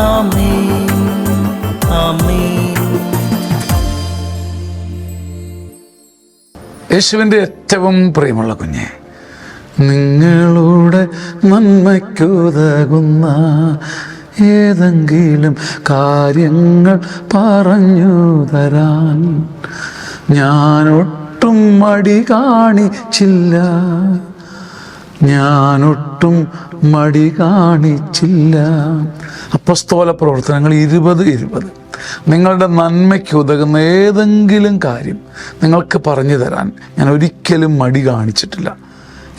ആമേൻ ആമേൻ. യേശുവിൻ്റെ ഏറ്റവും പ്രിയമുള്ള കുഞ്ഞെ, നിങ്ങളുടെ നന്മയ്ക്കുതകുന്ന ഏതെങ്കിലും കാര്യങ്ങൾ പറഞ്ഞു തരാൻ ഞാനൊട്ടും മടി കാണിച്ചില്ല, ഞാനൊട്ടും മടി കാണിച്ചില്ല. അപ്പസ്തോല പ്രവർത്തനങ്ങൾ 20:20. നിങ്ങളുടെ നന്മയ്ക്ക് ഉതകുന്ന ഏതെങ്കിലും കാര്യം നിങ്ങൾക്ക് പറഞ്ഞു തരാൻ ഞാൻ ഒരിക്കലും മടി കാണിച്ചിട്ടില്ല.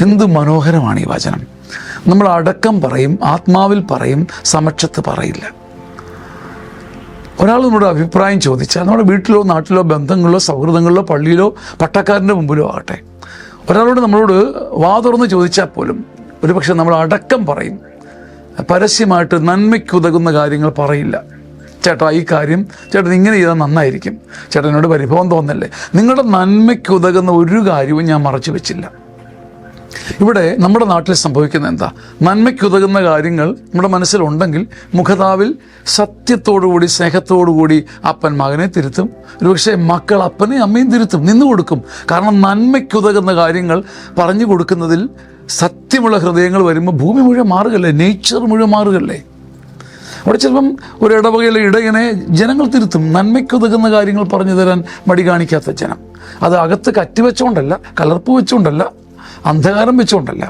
എന്ത് മനോഹരമാണ് ഈ വചനം. നമ്മൾ അടക്കം പറയും, ആത്മാവിൽ പറയും, സമക്ഷത്ത് പറയില്ല. ഒരാൾ നമ്മുടെ അഭിപ്രായം ചോദിച്ചാൽ നമ്മുടെ വീട്ടിലോ നാട്ടിലോ ബന്ധങ്ങളിലോ സൗഹൃദങ്ങളിലോ പള്ളിയിലോ പട്ടക്കാരൻ്റെ മുമ്പിലോ ആകട്ടെ, ഒരാളോട് നമ്മളോട് വാ തുറന്ന് ചോദിച്ചാൽ പോലും ഒരുപക്ഷെ നമ്മൾ അടക്കം പറയും, പരസ്യമായിട്ട് നന്മയ്ക്കുതകുന്ന കാര്യങ്ങൾ പറയില്ല. ചേട്ടാ ഈ കാര്യം ചേട്ടൻ ഇങ്ങനെ ചെയ്താൽ നന്നായിരിക്കും, ചേട്ടനോട് പരിഭവം തോന്നല്ലേ. നിങ്ങളുടെ നന്മയ്ക്കുതകുന്ന ഒരു കാര്യവും ഞാൻ മറച്ചു വെച്ചില്ല. ഇവിടെ നമ്മുടെ നാട്ടിൽ സംഭവിക്കുന്ന എന്താ? നന്മയ്ക്കുതകുന്ന കാര്യങ്ങൾ നമ്മുടെ മനസ്സിലുണ്ടെങ്കിൽ മുഖതാവിൽ സത്യത്തോടുകൂടി സ്നേഹത്തോടുകൂടി അപ്പൻ മകനെ തിരുത്തും, ഒരുപക്ഷെ മക്കൾ അപ്പനെയും അമ്മയും തിരുത്തും, നിന്നു കൊടുക്കും. കാരണം നന്മയ്ക്കുതകുന്ന കാര്യങ്ങൾ പറഞ്ഞു കൊടുക്കുന്നതിൽ സത്യമുള്ള ഹൃദയങ്ങൾ വരുമ്പോൾ ഭൂമി മുഴുവൻ മാറുകല്ലേ, നേച്ചർ മുഴുവൻ മാറുകല്ലേ. അവിടെ ചിലപ്പം ഒരു ഇടവകയിലെ ഇടയനെ ജനങ്ങൾ തിരുത്തും, നന്മയ്ക്കുതകുന്ന കാര്യങ്ങൾ പറഞ്ഞു തരാൻ മടി കാണിക്കാത്ത ജനം. അത് അകത്ത് കറ്റി വെച്ചുകൊണ്ടല്ല, കലർപ്പ് വെച്ചുകൊണ്ടല്ല, അന്ധകാരം വെച്ചുകൊണ്ടല്ല,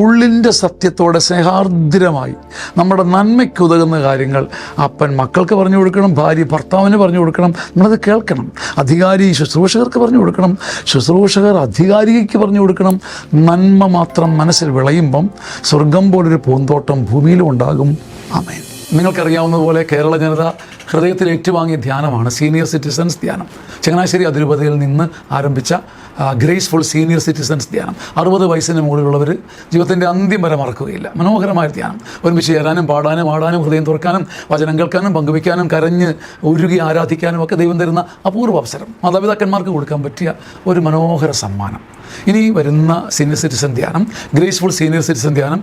ഉള്ളിൻ്റെ സത്യത്തോടെ സ്നേഹാർദ്രമായി നമ്മുടെ നന്മയ്ക്കുതകുന്ന കാര്യങ്ങൾ അപ്പൻ മക്കൾക്ക് പറഞ്ഞു കൊടുക്കണം, ഭാര്യ ഭർത്താവിന് പറഞ്ഞു കൊടുക്കണം. നമ്മളത് കേൾക്കണം. അധികാരി ശുശ്രൂഷകർക്ക് പറഞ്ഞു കൊടുക്കണം, ശുശ്രൂഷകർ അധികാരിക്ക് പറഞ്ഞു കൊടുക്കണം. നന്മ മാത്രം മനസ്സിൽ വിളയുമ്പം സ്വർഗം പോലൊരു പൂന്തോട്ടം ഭൂമിയിലും ഉണ്ടാകും. ആമേൻ. നിങ്ങൾക്കറിയാവുന്നതുപോലെ കേരള ജനത ഹൃദയത്തിൽ ഏറ്റുവാങ്ങിയ ധ്യാനമാണ് സീനിയർ സിറ്റിസൺസ് ധ്യാനം. ചങ്ങനാശ്ശേരി അതിരൂപതയിൽ നിന്ന് ആരംഭിച്ച ഗ്രേസ്ഫുൾ സീനിയർ സിറ്റിസൺസ് ധ്യാനം. 60 വയസ്സിന് മുകളിലുള്ളവർ ജീവിതത്തിൻ്റെ അന്ത്യം വരെ മറക്കുകയില്ല. മനോഹരമായ ധ്യാനം. ഒരുമിച്ച് ചേരാനും പാടാനും ആടാനും ഹൃദയം തുറക്കാനും വചനം കേൾക്കാനും പങ്കുവയ്ക്കാനും കരഞ്ഞ് ഉരുകി ആരാധിക്കാനും ഒക്കെ ദൈവം തരുന്ന അപൂർവ അവസരം. മാതാപിതാക്കന്മാർക്ക് കൊടുക്കാൻ പറ്റിയ ഒരു മനോഹര സമ്മാനം. ഇനി വരുന്ന സീനിയർ സിറ്റിസൺ ധ്യാനം, ഗ്രേസ്ഫുൾ സീനിയർ സിറ്റിസൺ ധ്യാനം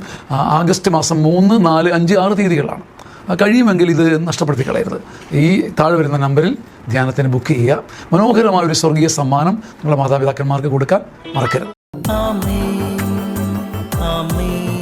ആഗസ്റ്റ് മാസം 3, 4, 5, 6 തീയതികളാണ്. കഴിയുമെങ്കിൽ ഇത് നഷ്ടപ്പെടുത്തി കളയരുത്. ഈ താഴെ വരുന്ന നമ്പറിൽ ധ്യാനത്തിന് ബുക്ക് ചെയ്യുക. മനോഹരമായ ഒരു സ്വർഗീയ സമ്മാനം നിങ്ങളുടെ മാതാപിതാക്കന്മാർക്ക് കൊടുക്കാൻ മറക്കരുത്. ആമേൻ ആമേൻ.